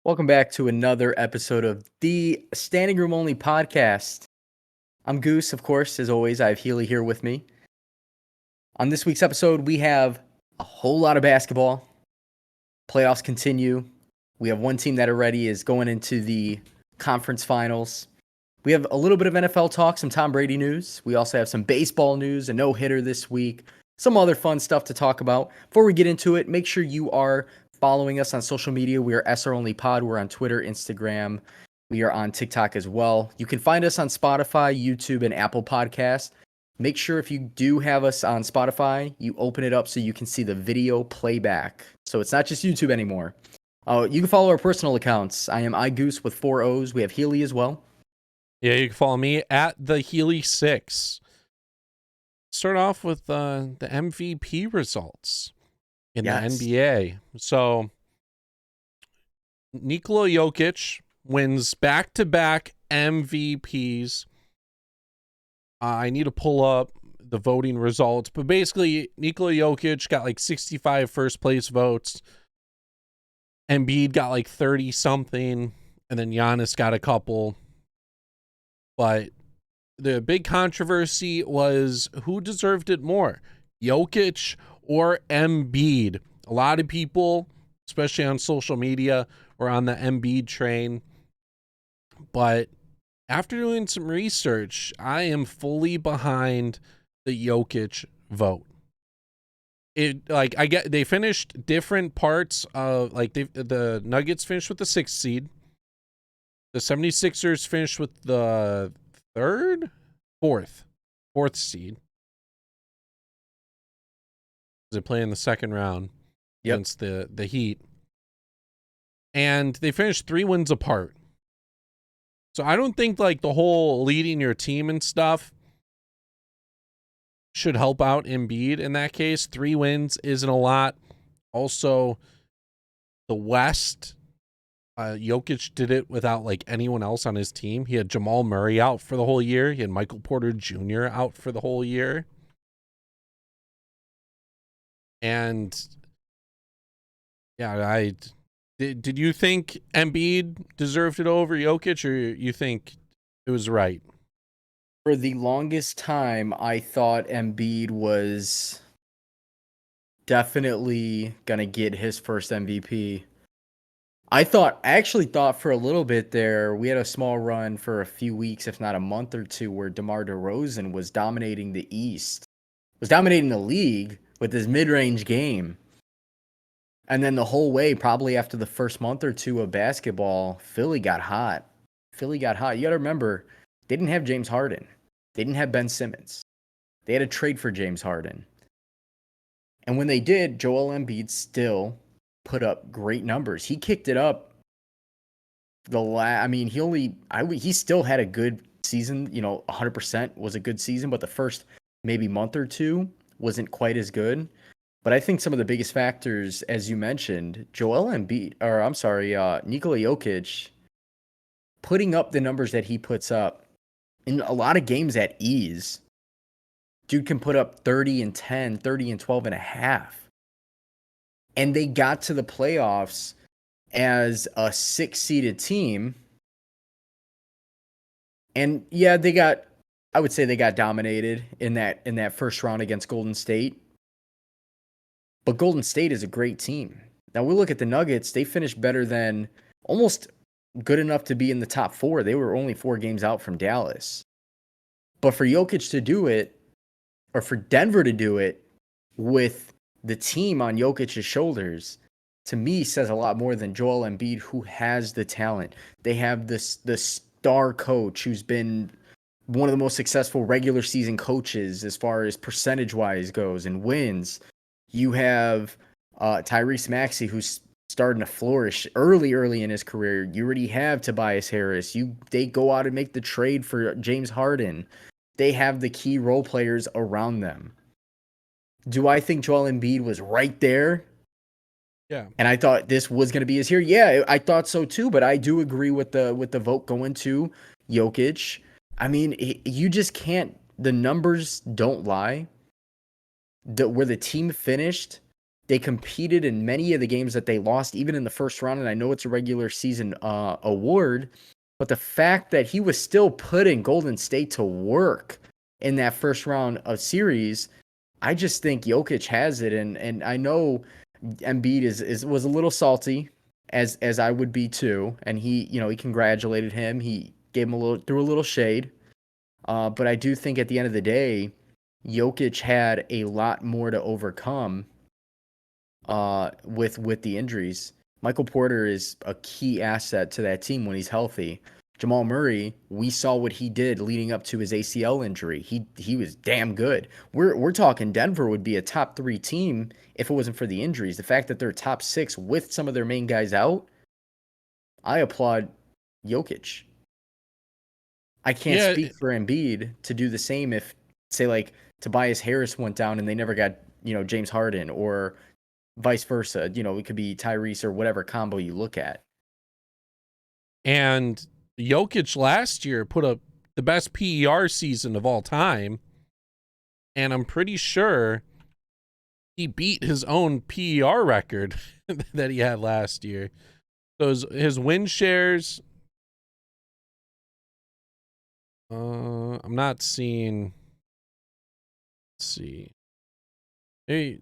Welcome back to another episode of the Standing Room Only podcast. I'm Goose, of course, as always. I have Healy here with me. On this week's episode, we have a whole lot of basketball. Playoffs continue. We have one team that already is going into the conference finals. We have a little bit of NFL talk, some Tom Brady news. We also have some baseball news, a no-hitter this week, some other fun stuff to talk about. Before we get into it, make sure you are following us on social media. We are SR Only Pod. We're on Twitter, Instagram. We are on TikTok as well. You can find us on Spotify, YouTube, and Apple Podcasts. Make sure if you do have us on Spotify, you open it up so you can see the video playback. So it's not just YouTube anymore. You can follow our personal accounts. I am iGoose with 4 O's. We have Healy as well. Yeah, you can follow me at the Healy6. Start off with the MVP results in the NBA. So Nikola Jokic wins back-to-back MVPs. I need to pull up the voting results, but basically Nikola Jokic got like 65 first place votes. Embiid got like 30 something, and then Giannis got a couple. But the big controversy was who deserved it more, Jokic or Embiid. A lot of people, especially on social media, were on the Embiid train. But after doing some research, I am fully behind the Jokic vote. They finished different parts of the Nuggets finished with the 6th seed. The 76ers finished with the fourth seed. They play in the second round against the Heat. And they finished 3 wins apart. So I don't think like the whole leading your team and stuff should help out Embiid in that case. 3 wins isn't a lot. Also, the West, Jokic did it without like anyone else on his team. He had Jamal Murray out for the whole year. He had Michael Porter Jr. out for the whole year. And yeah, did you think Embiid deserved it over Jokic, or you think it was right? For the longest time, I thought Embiid was definitely going to get his first MVP. I actually thought for a little bit there, we had a small run for a few weeks, if not a month or two, where DeMar DeRozan was dominating the East, was dominating the league with his mid-range game. And then the whole way, probably after the first month or two of basketball, Philly got hot. You got to remember, they didn't have James Harden. They didn't have Ben Simmons. They had to trade for James Harden. And when they did, Joel Embiid still put up great numbers. He kicked it up. He still had a good season. 100% was a good season, but the first maybe month or two wasn't quite as good. But I think some of the biggest factors, as you mentioned, Nikola Jokic putting up the numbers that he puts up in a lot of games at ease. Dude can put up 30 and 10, 30 and 12 and a half. And they got to the playoffs as a 6-seeded team. And yeah, I would say they got dominated in that first round against Golden State. But Golden State is a great team. Now we look at the Nuggets, they finished better than, almost good enough to be in the top 4. They were only 4 games out from Dallas. But for Jokic to do it, or for Denver to do it with the team on Jokic's shoulders, to me says a lot more than Joel Embiid, who has the talent. They have the star coach who's been one of the most successful regular season coaches as far as percentage-wise goes and wins. You have Tyrese Maxey, who's starting to flourish early in his career. You already have Tobias Harris. They go out and make the trade for James Harden. They have the key role players around them. Do I think Joel Embiid was right there? Yeah. And I thought this was going to be his year. Yeah, I thought so too, but I do agree with the vote going to Jokic. I mean, you just can't, the numbers don't lie. Where the team finished, They competed in many of the games that they lost, even in the first round. And I know it's a regular season award, but the fact that he was still putting Golden State to work in that first round of series, I just think Jokic has it. And I know Embiid was a little salty, as I would be too. And he congratulated him. He gave him threw a little shade. But I do think at the end of the day, Jokic had a lot more to overcome with the injuries. Michael Porter is a key asset to that team when he's healthy. Jamal Murray, we saw what he did leading up to his ACL injury. He was damn good. We're talking Denver would be a top 3 team if it wasn't for the injuries. The fact that they're top 6 with some of their main guys out, I applaud Jokic. I can't Yeah, speak for Embiid to do the same if, say, like Tobias Harris went down and they never got, James Harden, or vice versa. It could be Tyrese or whatever combo you look at. and Jokic last year put up the best PER season of all time, and I'm pretty sure he beat his own PER record that he had last year. So his win shares, I'm not seeing. Let's see. Hey,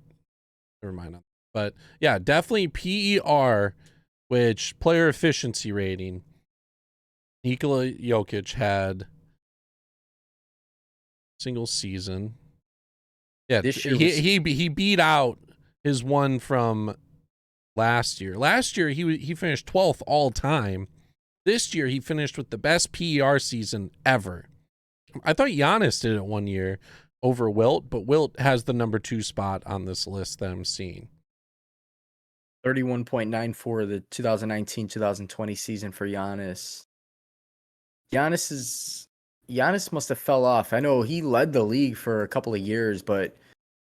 never mind. But yeah, definitely PER, which player efficiency rating. Nikola Jokic had single season. Yeah, This year was he beat out his one from last year. Last year he finished 12th all time. This year he finished with the best PER season ever. I thought Giannis did it one year over Wilt, but Wilt has the number 2 spot on this list that I'm seeing. 31.94 the 2019-2020 season for Giannis. Giannis must have fell off. I know he led the league for a couple of years, but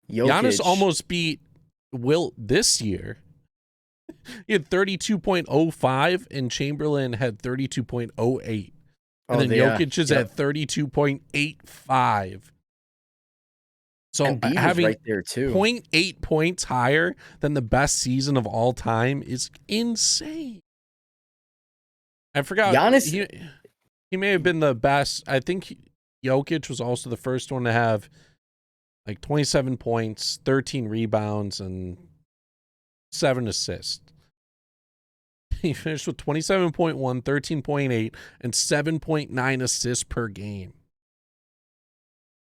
Giannis Jokic almost beat Wilt this year. He had 32.05 and Chamberlain had 32.08. And then Jokic is at 32.85. So Embiid was having right there too. 0.8 points higher than the best season of all time is insane. I forgot. Giannis, He may have been the best. I think Jokic was also the first one to have like 27 points, 13 rebounds, and 7 assists. He finished with 27.1, 13.8, and 7.9 assists per game.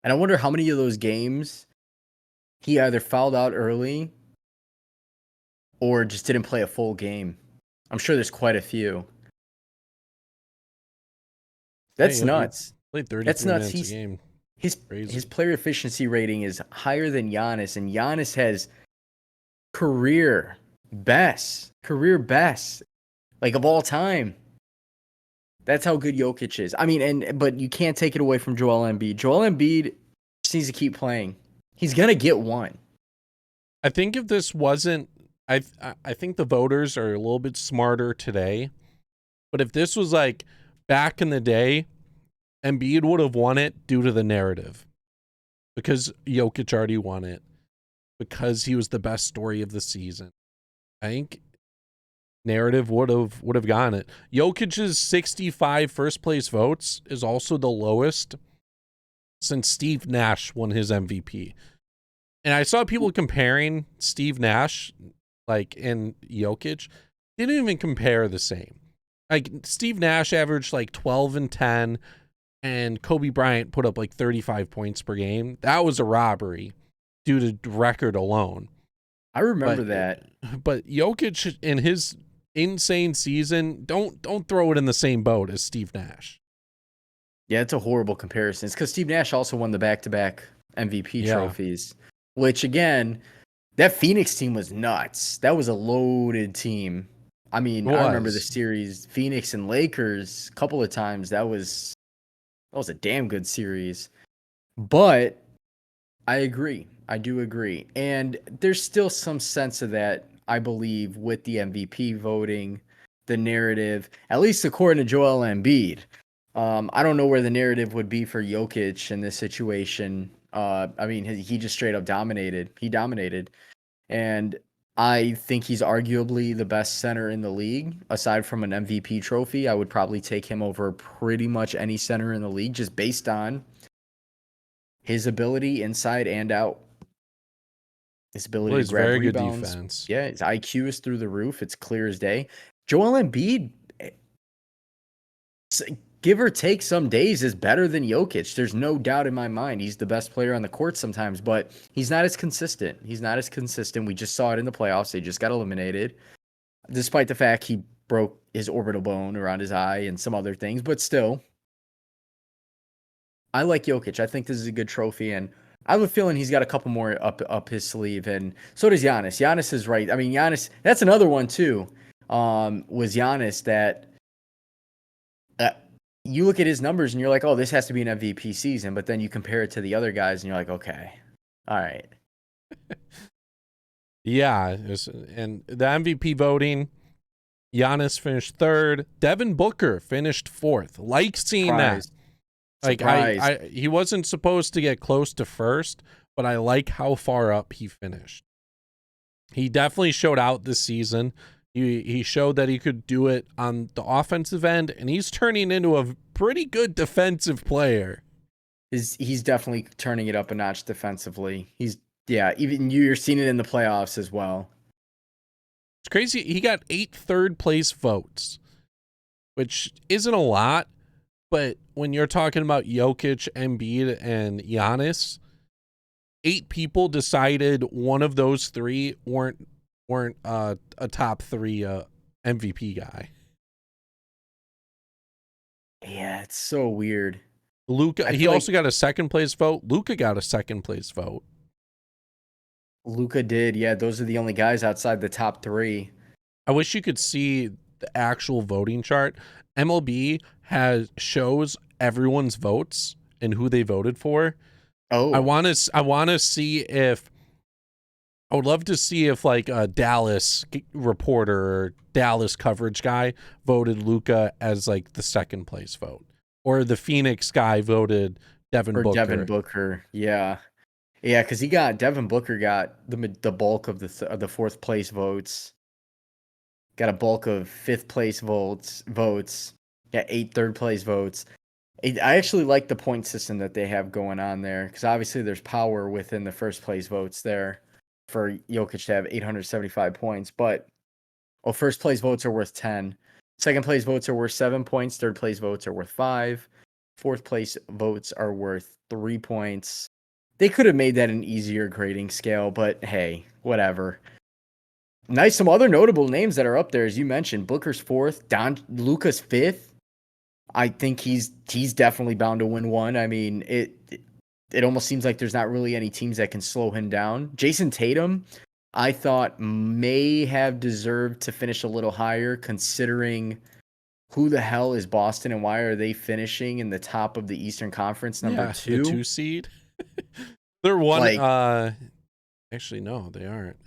and I wonder how many of those games he either fouled out early or just didn't play a full game. I'm sure there's quite a few. That's nuts. Played 33 That's nuts. minutes a game. His player efficiency rating is higher than Giannis, and Giannis has career best, like of all time. That's how good Jokic is. I mean, but you can't take it away from Joel Embiid. Joel Embiid just needs to keep playing. He's gonna get one. I think if this wasn't, I think the voters are a little bit smarter today. But if this was like back in the day, Embiid would have won it due to the narrative, because Jokic already won it, because he was the best story of the season. I think narrative would have gotten it. Jokic's 65 first place votes is also the lowest since Steve Nash won his MVP. And I saw people comparing Steve Nash and Jokic. Didn't even compare the same. Like Steve Nash averaged like 12 and 10, and Kobe Bryant put up like 35 points per game. That was a robbery due to record alone. I remember that. But Jokic in his insane season, don't throw it in the same boat as Steve Nash. Yeah, it's a horrible comparison. It's because Steve Nash also won the back-to-back MVP trophies, which again, that Phoenix team was nuts. That was a loaded team. I mean, I remember the series, Phoenix and Lakers, a couple of times. That was a damn good series. But I agree. I do agree. And there's still some sense of that, I believe, with the MVP voting, the narrative, at least according to Joel Embiid. I don't know where the narrative would be for Jokic in this situation. I mean, he just straight up dominated. He dominated. And I think he's arguably the best center in the league. Aside from an MVP trophy, I would probably take him over pretty much any center in the league just based on his ability inside and out. His ability to Plays grab very good rebounds. defense. Yeah, his IQ is through the roof. It's clear as day. Joel Embiid, give or take some days, is better than Jokic. There's no doubt in my mind. He's the best player on the court sometimes, but he's not as consistent. He's not as consistent. We just saw it in the playoffs. They just got eliminated, despite the fact he broke his orbital bone around his eye and some other things. But still, I like Jokic. I think this is a good trophy, and I have a feeling he's got a couple more up his sleeve, and so does Giannis. Giannis is right. I mean, Giannis. That's another one too. Was Giannis that? Uh, you look at his numbers and you're like, oh, this has to be an MVP season, but then you compare it to the other guys and you're like, okay, all right. Yeah, and the MVP voting, Giannis finished third. Devin Booker finished fourth. Like seeing Surprise. that. Like Surprise. he wasn't supposed to get close to first, but I like how far up he finished. He definitely showed out this season. He showed that he could do it on the offensive end, and he's turning into a pretty good defensive player. He's definitely turning it up a notch defensively. Even you're seeing it in the playoffs as well. It's crazy. He got 8 third place votes, which isn't a lot, but when you're talking about Jokic, Embiid, and Giannis, 8 people decided one of those 3 weren't a top 3 MVP guy. Yeah, it's so weird. Luka, he also got a second place vote. Luka got a second place vote. Luka did. Yeah, those are the only guys outside the top 3. I wish you could see the actual voting chart. MLB shows everyone's votes and who they voted for. Oh, I want to see if I would love to see if like a Dallas reporter or Dallas coverage guy voted Luka as like the second place vote, or the Phoenix guy voted Devin Booker. Devin Booker. Yeah. Yeah, because Devin Booker got the bulk of the fourth place votes. Got a bulk of fifth place votes. Got 8 third place votes. I actually like the point system that they have going on there because obviously there's power within the first place votes there for Jokic to have 875 points. But first place votes are worth 10. Second place votes are worth 7 points. Third place votes are worth 5. Fourth place votes are worth 3 points. They could have made that an easier grading scale, but hey, whatever. Nice. Some other notable names that are up there, as you mentioned. Booker's 4th, Luka's 5th. I think he's definitely bound to win one. I mean, it almost seems like there's not really any teams that can slow him down. Jason Tatum, I thought may have deserved to finish a little higher, considering who the hell is Boston and why are they finishing in the top of the Eastern Conference, number 2? The 2 seed. They're one. Actually, no, they aren't.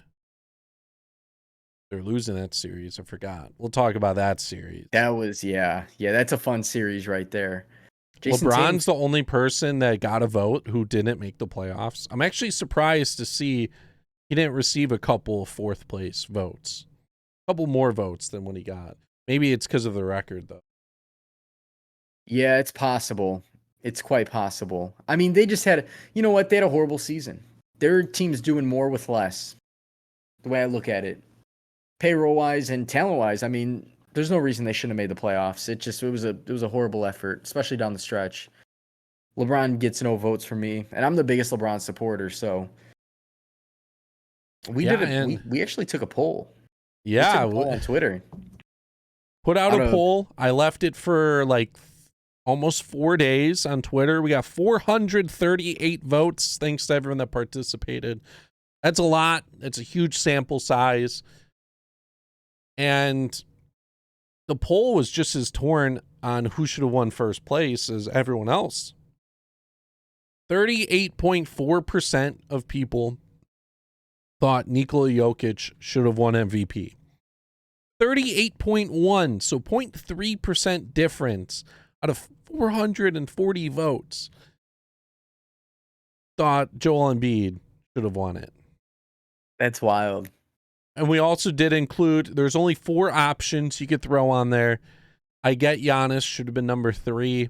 They're losing that series. I forgot. We'll talk about that series. That was, yeah. That's a fun series right there. LeBron's the only person that got a vote who didn't make the playoffs. I'm actually surprised to see he didn't receive a couple of fourth place votes. A couple more votes than what he got. Maybe it's because of the record, though. Yeah, it's possible. It's quite possible. I mean, they just had, you know what? They had a horrible season. Their team's doing more with less. The way I look at it. Payroll-wise and talent-wise, I mean, there's no reason they shouldn't have made the playoffs. It was a horrible effort, especially down the stretch. LeBron gets no votes from me, and I'm the biggest LeBron supporter, so we actually took a poll. Yeah, we took a poll on Twitter. Put out a poll. I left it for like almost 4 days on Twitter. We got 438 votes. Thanks to everyone that participated. That's a lot. It's a huge sample size. And the poll was just as torn on who should have won first place as everyone else. 38.4% of people thought Nikola Jokic should have won MVP. 38.1, so 0.3% difference out of 440 votes thought Joel Embiid should have won it. That's wild. And we also did include, there's only 4 options you could throw on there. I get Giannis should have been number 3,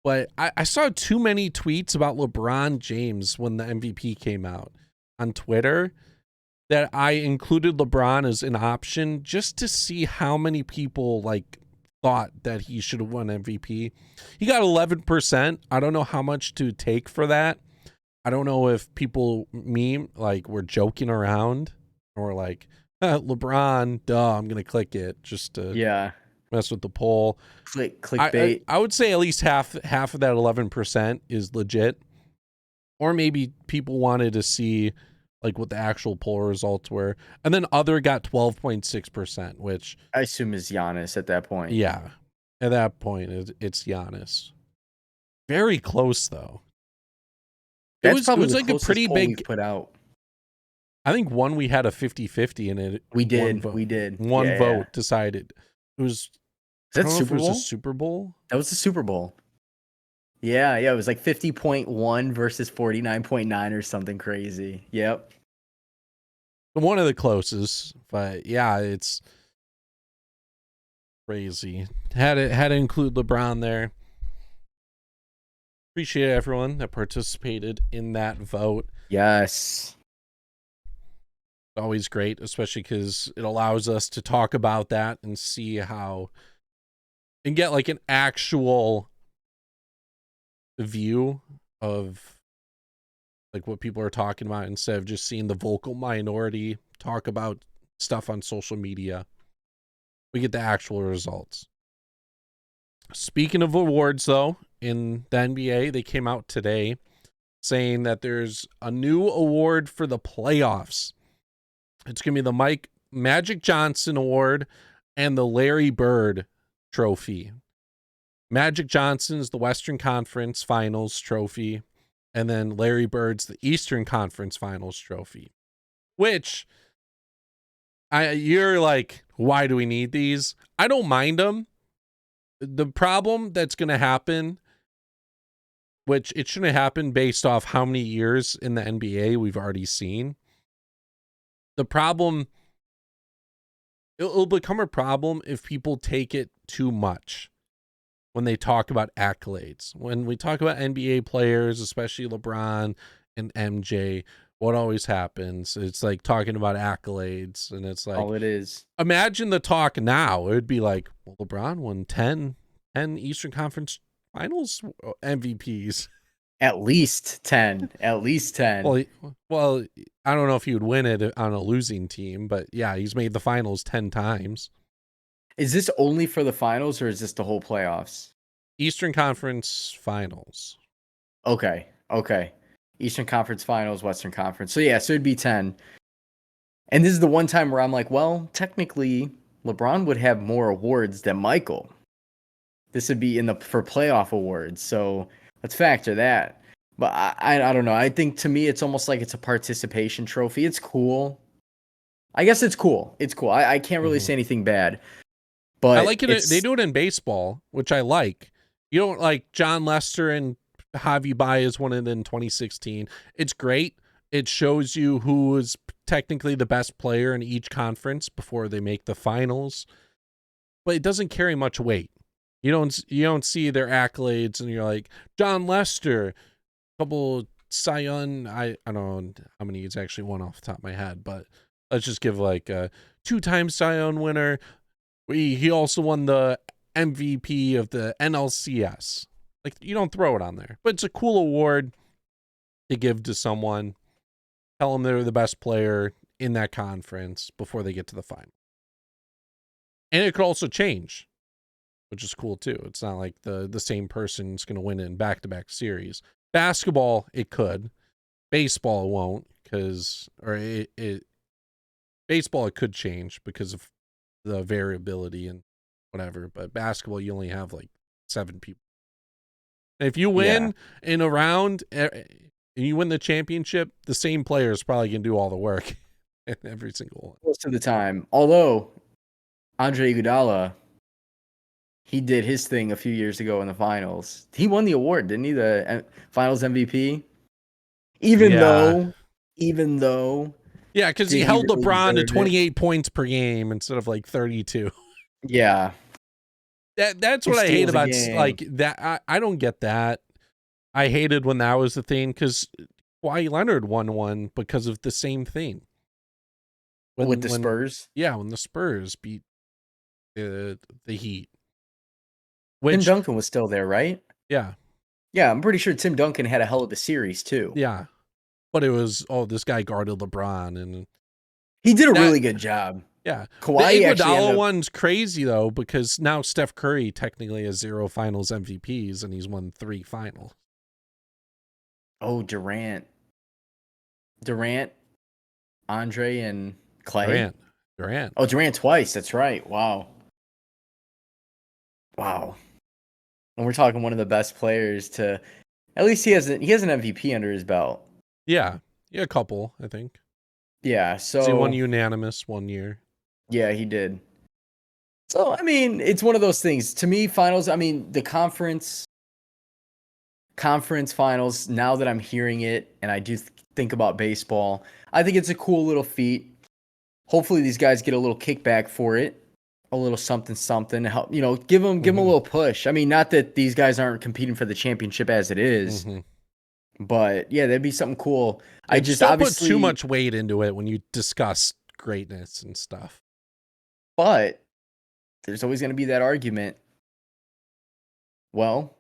but I saw too many tweets about LeBron James when the MVP came out on Twitter that I included LeBron as an option just to see how many people like thought that he should have won MVP. He got 11%. I don't know how much to take for that. I don't know if people meme like we're joking around or like LeBron, duh, I'm gonna click it just to mess with the poll. Clickbait. I would say at least half of that 11% is legit, or maybe people wanted to see like what the actual poll results were, and then other got 12.6%, which I assume is Giannis at that point. yeah, at that point it's Giannis. Very close though. That's probably it was the like a closest pretty poll big. we've put out. I think one we had a 50-50 in it. We did. One vote decided. It was. Is I that don't know if it Super was a Bowl? Super Bowl. That was the Super Bowl. Yeah, it was like 50.1 versus 49.9 or something crazy. Yep. One of the closest, but yeah, it's crazy. Had to include LeBron there. Appreciate everyone that participated in that vote. Yes. Always great, especially because it allows us to talk about that and see how and get like an actual view of like what people are talking about instead of just seeing the vocal minority talk about stuff on social media. We get the actual results. Speaking of awards though, in the NBA, they came out today saying that there's a new award for the playoffs. It's going to be the Magic Johnson Award and the Larry Bird Trophy. Magic Johnson's the Western Conference Finals Trophy, and then Larry Bird's the Eastern Conference Finals Trophy. Which, you're like, why do we need these? I don't mind them. The problem that's going to happen, which it shouldn't happen based off how many years in the NBA we've already seen. The problem, it'll become a problem if people take it too much when they talk about accolades. When we talk about NBA players, especially LeBron and MJ, what always happens? It's like talking about accolades, and it's like all it is. Imagine the talk now. It would be like, well, LeBron won 10 Eastern Conference Finals MVPs. At least 10. At least 10. Well, I don't know if he would win it on a losing team, but yeah, he's made the finals 10 times. Is this only for the finals or is this the whole playoffs? Eastern Conference Finals. Okay. Eastern Conference Finals, Western Conference. So it'd be 10. And this is the one time where I'm like, well, technically, LeBron would have more awards than Michael. This would be for playoff awards. So let's factor that. But I don't know. I think to me, it's almost like it's a participation trophy. It's cool. I guess it's cool. It's cool. I can't really say anything bad. But I like it. They do it in baseball, which I like. You don't like John Lester and Javi Baez won it in 2016. It's great. It shows you who is technically the best player in each conference before they make the finals. But it doesn't carry much weight. You don't see their accolades and you're like, John Lester, a couple Cy Young, I don't know how many he's actually won off the top of my head, but let's just give like a 2-time Cy Young winner. He also won the MVP of the NLCS. Like, you don't throw it on there, but it's a cool award to give to someone. Tell them they're the best player in that conference before they get to the final. And it could also change, which is cool too. It's not like the same person's going to win in back-to-back series. Basketball, it could. Baseball, it won't, baseball, it could change because of the variability and whatever. But basketball, you only have like 7 people. And if you win in a round and you win the championship, the same player is probably going to do all the work in every single one. Most of the time. Although, Andre Iguodala, he did his thing a few years ago in the finals. He won the award, didn't he? The finals MVP. Even though Yeah, because he Did he held really LeBron to deserve it? 28 points per game instead of like 32. Yeah. That's 2 what I hate steals a about game. like that. I don't get that. I hated when that was the thing because Kawhi Leonard won one because of the same thing. With the When Spurs? when the Spurs beat the Heat, Tim which Duncan was still there, right? yeah, Yeah, I'm pretty sure Tim Duncan had a hell of a series too. yeah, but it was this guy guarded LeBron and He did a that really good job. yeah. The Kawhi actually Iguodala ended up. one's crazy though because now Steph Curry technically has 0 Finals MVPs and he's won 3 finals. Oh, Durant, Andre, and Clay. Durant. Oh, Durant twice. That's right. Wow. Wow. And we're talking one of the best players to. At least he has an MVP under his belt. Yeah, a couple I think. Yeah. He won So unanimous one year. yeah, he did. So I mean, it's one of those things. To me, finals. I mean, the conference finals. Now that I'm hearing it, and I do think about baseball, I think it's a cool little feat. Hopefully, these guys get a little kickback for it, a little something, something. Help, give them a little push. I mean, not that these guys aren't competing for the championship as it is, but yeah, that'd be something cool. Yeah, I just just don't put too obviously, much weight into it when you discuss greatness and stuff. but there's always going to be that argument. Well,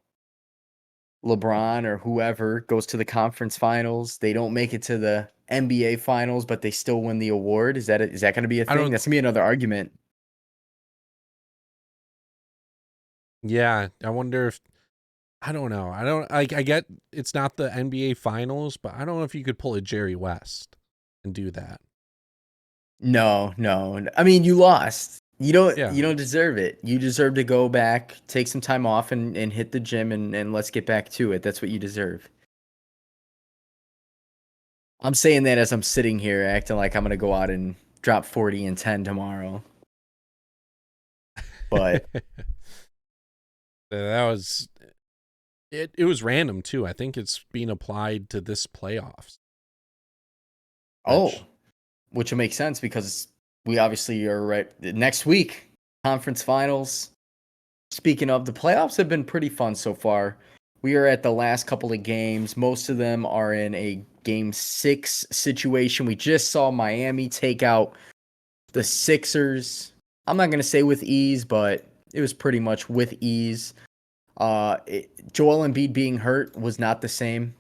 LeBron or whoever goes to the conference finals. They don't make it to the NBA finals, but they still win the award. Is that going to be a I thing? don't. That's going to be another argument. Yeah, I wonder if I don't know. I don't. I get it's not the NBA finals, but I don't know if you could pull a Jerry West and do that. No, no. I mean, you lost. Yeah. You don't deserve it. You deserve to go back, take some time off and hit the gym and let's get back to it. That's what you deserve. I'm saying that as I'm sitting here acting like I'm going to go out and drop 40 and 10 tomorrow. But that was it. It was random too. I think it's being applied to this playoffs. which will make sense because we obviously are right next week, conference finals. Speaking of, the playoffs have been pretty fun so far. We are at the last couple of games. Most of them are in a game 6 situation. We just saw Miami take out the Sixers. I'm not going to say with ease, but it was pretty much with ease. Joel Embiid being hurt was not the same.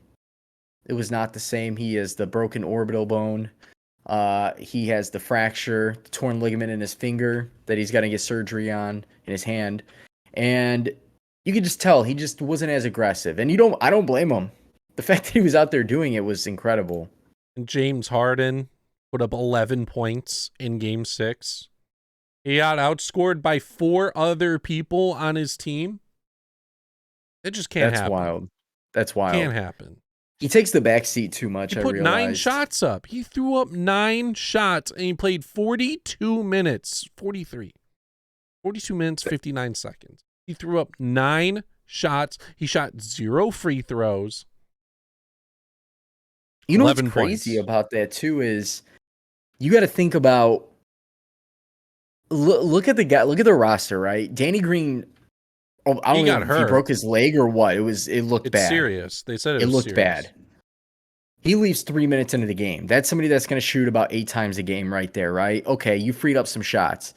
It was not the same. He has the broken orbital bone. He has the fracture, the torn ligament in his finger that he's got to get surgery on in his hand. And you could just tell he just wasn't as aggressive. And I don't blame him. The fact that he was out there doing it was incredible. And James Harden put up 11 points in game 6. He got outscored by 4 other people on his team. It just can't happen. Wild. That's wild. Can't happen. He takes the back seat too much, He put 9 shots up. He threw up 9 shots, and he played 42 minutes. 42 minutes, 59 seconds. He threw up 9 shots. He shot 0 free throws. You know what's crazy about that, too, is you got to think about look at the roster, right? Danny Green, I don't know if he broke his leg or what. It looked bad. It's serious. They said it looked bad. He leaves 3 minutes into the game. That's somebody that's going to shoot about 8 times a game right there, right? Okay, you freed up some shots.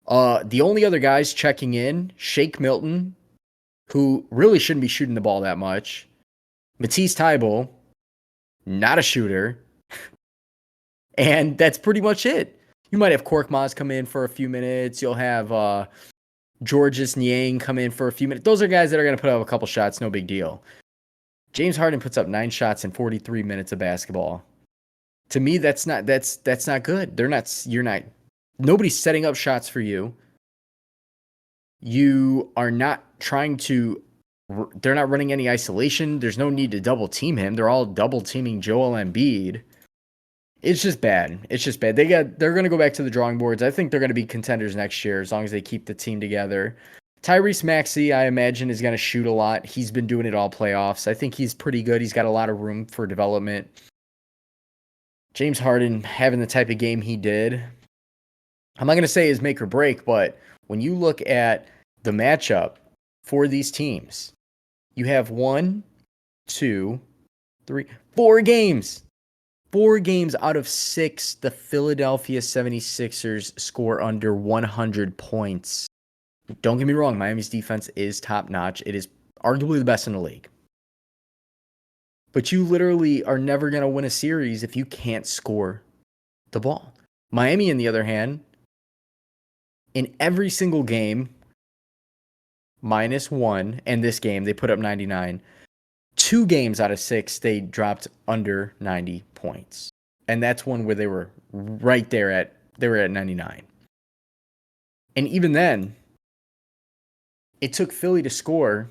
The only other guys checking in, Shake Milton, who really shouldn't be shooting the ball that much. Matisse Thybulle, not a shooter. And that's pretty much it. You might have Korkmaz come in for a few minutes. You'll have Georges Niang come in for a few minutes. Those are guys that are going to put up a couple shots, no big deal. James Harden puts up 9 shots in 43 minutes of basketball. To me, that's not good. Nobody's setting up shots for you. You are not they're not running any isolation. There's no need to double team him. They're all double teaming Joel Embiid. It's just bad. They're going to go back to the drawing boards. I think they're going to be contenders next year as long as they keep the team together. Tyrese Maxey, I imagine, is going to shoot a lot. He's been doing it all playoffs. I think he's pretty good. He's got a lot of room for development. James Harden having the type of game he did, I'm not going to say is make or break, but when you look at the matchup for these teams, you have 1, 2, 3, 4 games. 4 games out of 6, the Philadelphia 76ers score under 100 points. Don't get me wrong, Miami's defense is top notch. It is arguably the best in the league. But you literally are never going to win a series if you can't score the ball. Miami, on the other hand, in every single game, -1, and this game, they put up 99. 2 games out of 6, they dropped under 90 points. And that's one where they were right there at 99. And even then, it took Philly to score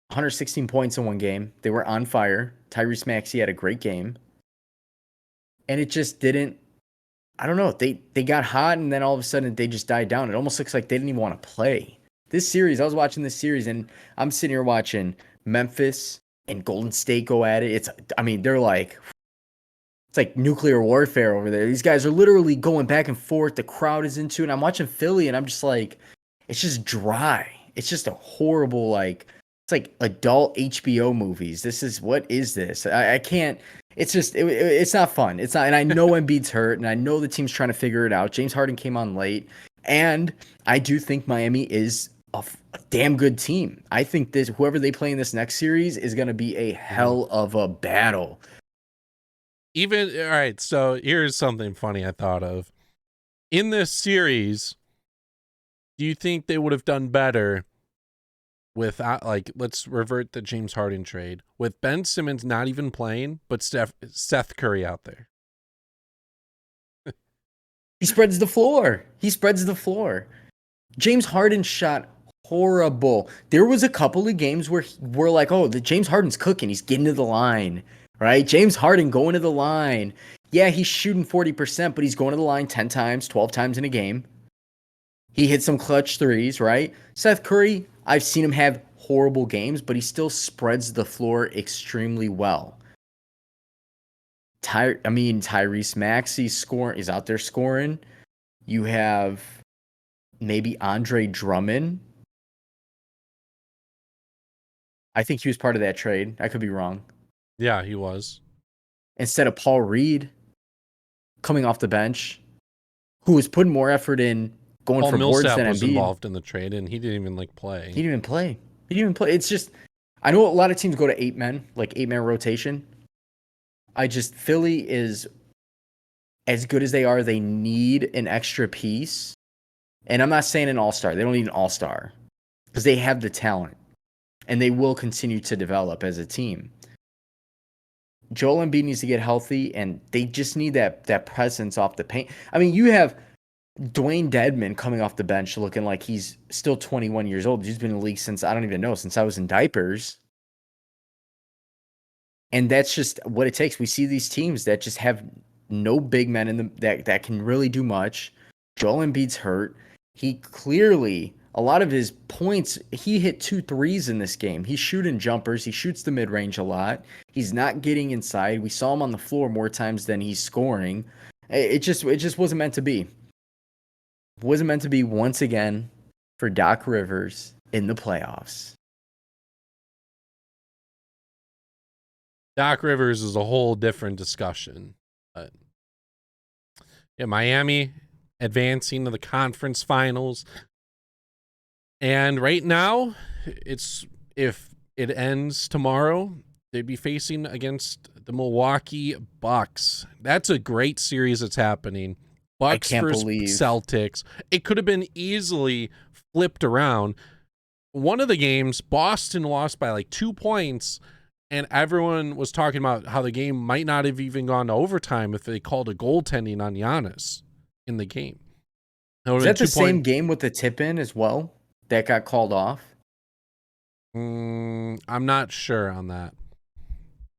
116 points in one game. They were on fire. Tyrese Maxey had a great game. And it just didn't, I don't know. They got hot and then all of a sudden they just died down. It almost looks like they didn't even want to play. This series, I was watching this series and I'm sitting here watching Memphis and Golden State go at it. They're like, it's like nuclear warfare over there. These guys are literally going back and forth. The crowd is into it. And I'm watching Philly and I'm just like, it's just dry. It's just a horrible, like, it's like adult HBO movies. What is this? I can't, it's just, it's not fun. It's not, and I know Embiid's hurt and I know the team's trying to figure it out. James Harden came on late and I do think Miami is a damn good team. I think whoever they play in this next series is going to be a hell of a battle. All right, so here's something funny I thought of. In this series, do you think they would have done better without, let's revert the James Harden trade, with Ben Simmons not even playing, but Seth Curry out there? He spreads the floor. James Harden shot horrible. There was a couple of games where we're like, oh, the James Harden's cooking. He's getting to the line, right? James Harden going to the line. Yeah, he's shooting 40%, but he's going to the line 10 times, 12 times in a game. He hit some clutch threes, right? Seth Curry, I've seen him have horrible games, but he still spreads the floor extremely well. Tyrese Maxey is out there scoring. You have maybe Andre Drummond. I think he was part of that trade. I could be wrong. Yeah, he was. Instead of Paul Reed coming off the bench, who was putting more effort in going for boards than Embiid. Was involved in the trade, and he didn't even play. He didn't even play. It's just, I know a lot of teams go to 8-man, like 8-man rotation. Philly is as good as they are. They need an extra piece. And I'm not saying an all-star. They don't need an all-star because they have the talent and they will continue to develop as a team. Joel Embiid needs to get healthy and they just need that presence off the paint. I mean, you have Dwayne Dedman coming off the bench looking like he's still 21 years old. He's been in the league since I was in diapers. And that's just what it takes. We see these teams that just have no big men in them that can really do much. Joel Embiid's hurt. He clearly, a lot of his points, he hit 2 threes in this game. He's shooting jumpers. He shoots the mid-range a lot. He's not getting inside. We saw him on the floor more times than he's scoring. It just wasn't meant to be. It wasn't meant to be once again for Doc Rivers in the playoffs. Doc Rivers is a whole different discussion. But yeah, Miami advancing to the conference finals. And right now, if it ends tomorrow, they'd be facing against the Milwaukee Bucks. That's a great series that's happening. Bucks versus Celtics. It could have been easily flipped around. One of the games, Boston lost by 2 points, and everyone was talking about how the game might not have even gone to overtime if they called a goaltending on Giannis in the game. Is that the same game with the tip-in as well that got called off? I'm not sure on that.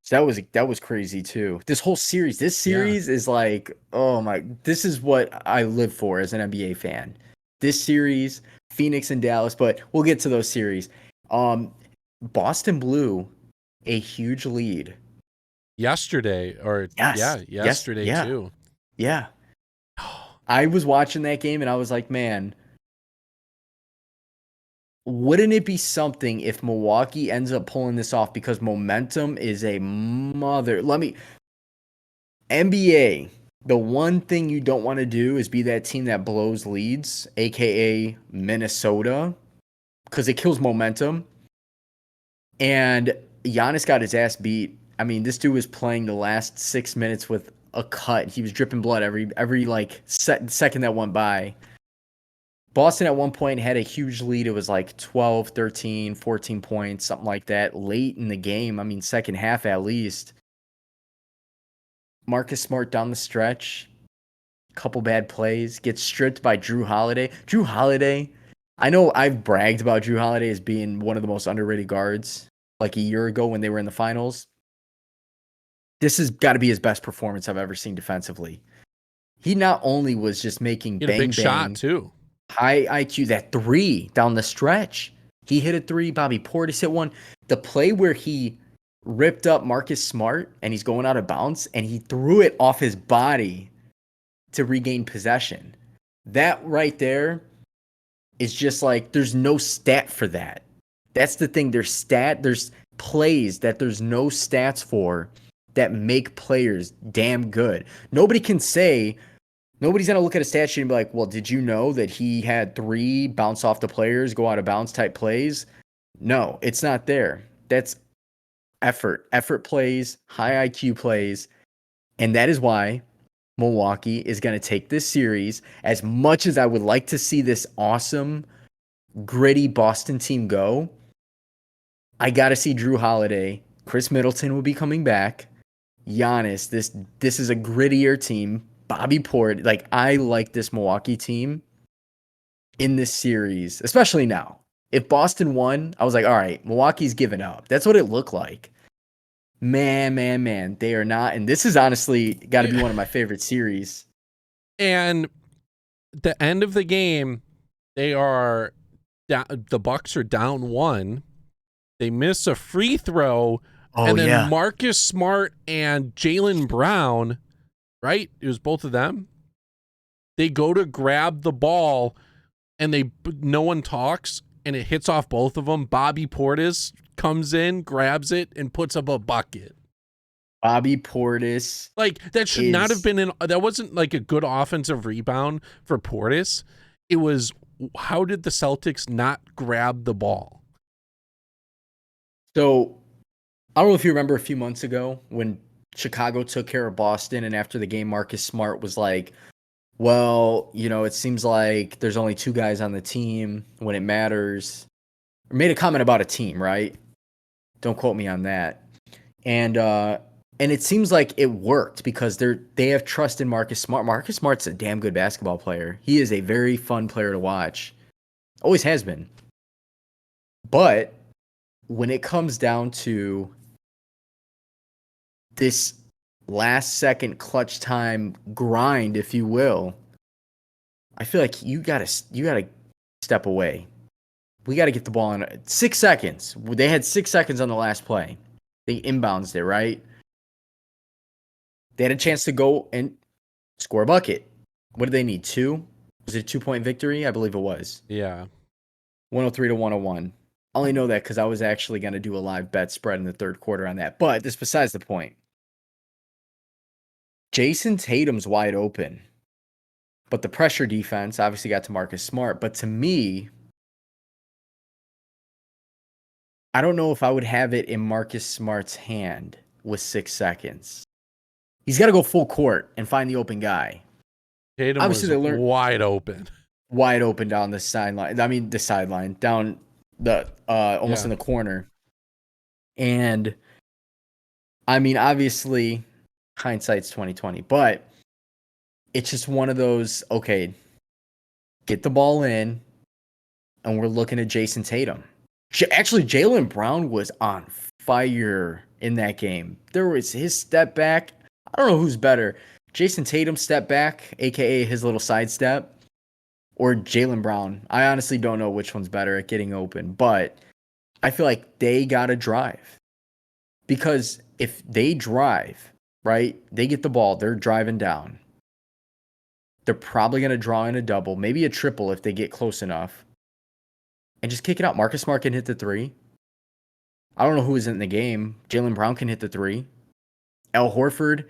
So that was crazy too. This series is like, oh my, this is what I live for as an NBA fan. This series, Phoenix and Dallas, but we'll get to those series. Boston blew a huge lead yesterday, or Yes. yeah, Yes. yesterday Yeah. too. Yeah. I was watching that game and I was like, man, wouldn't it be something if Milwaukee ends up pulling this off because momentum is a mother. NBA, the one thing you don't want to do is be that team that blows leads, aka Minnesota, because it kills momentum. And Giannis got his ass beat. I mean, this dude was playing the last 6 minutes with a cut. He was dripping blood every like second that went by. Boston at one point had a huge lead. It was like 12, 13, 14 points, something like that, late in the game. I mean, second half at least. Marcus Smart down the stretch, couple bad plays, gets stripped by Drew Holiday. Drew Holiday, I know I've bragged about Drew Holiday as being one of the most underrated guards like a year ago when they were in the finals. This has got to be his best performance I've ever seen defensively. He not only was just making He had a big bang shot bang too. high IQ, that three down the stretch. He hit a three. Bobby Portis hit one. The play where he ripped up Marcus Smart and he's going out of bounds and he threw it off his body to regain possession. That right there is just like there's no stat for that. That's the thing. There's plays that there's no stats for that make players damn good. Nobody's gonna look at a stat sheet and be like, well, did you know that he had 3 bounce off the players, go out of bounds type plays? No, it's not there. That's effort plays, high IQ plays, and that is why Milwaukee is going to take this series. As much as I would like to see this awesome, gritty Boston team go, I got to see Drew Holiday. Chris Middleton will be coming back. Giannis, this is a grittier team. Bobby Port, like I like this Milwaukee team in this series, especially now. If Boston won, I was like, all right, Milwaukee's given up. That's what it looked like. Man, they are not. And this is honestly got to be one of my favorite series. And the end of the game, they are the Bucks are down 1. They miss a free throw, Oh, and then yeah. Marcus Smart and Jaylen Brown, right? It was both of them. They go to grab the ball, and no one talks, and it hits off both of them. Bobby Portis comes in, grabs it, and puts up a bucket. Bobby Portis. Like, that should not have been that wasn't like a good offensive rebound for Portis. It was, how did the Celtics not grab the ball? So, I don't know if you remember a few months ago when Chicago took care of Boston, and after the game, Marcus Smart was like, well, it seems like there's only 2 guys on the team when it matters. Or made a comment about a team, right? Don't quote me on that. And it seems like it worked because they have trust in Marcus Smart. Marcus Smart's a damn good basketball player. He is a very fun player to watch. Always has been. But when it comes down to this last second clutch time grind, if you will, I feel like you gotta step away. We gotta get the ball in 6 seconds. They had 6 seconds on the last play. They inbounds it, right? They had a chance to go and score a bucket. What did they need? 2? Was it a 2-point victory? I believe it was. Yeah. 103 to 101. I only know that because I was actually going to do a live bet spread in the third quarter on that. But this besides the point. Jason Tatum's wide open. But the pressure defense obviously got to Marcus Smart. But to me, I don't know if I would have it in Marcus Smart's hand with 6 seconds. He's got to go full court and find the open guy. Tatum Obviously, was wide open. Wide open down the sideline. I mean, the sideline, down the almost in the corner. And I mean, obviously, hindsight's 2020, but it's just one of those, okay, get the ball in, and we're looking at Jason Tatum. Actually, Jaylen Brown was on fire in that game. There was his step back. I don't know who's better. Jason Tatum step back, aka his little sidestep, or Jaylen Brown. I honestly don't know which one's better at getting open, but I feel like they got to drive. Because if they drive, right, they get the ball, they're driving down. They're probably going to draw in a double, maybe a triple if they get close enough, and just kick it out. Marcus Smart can hit the three. I don't know who is in the game. Jaylen Brown can hit the three. Al Horford,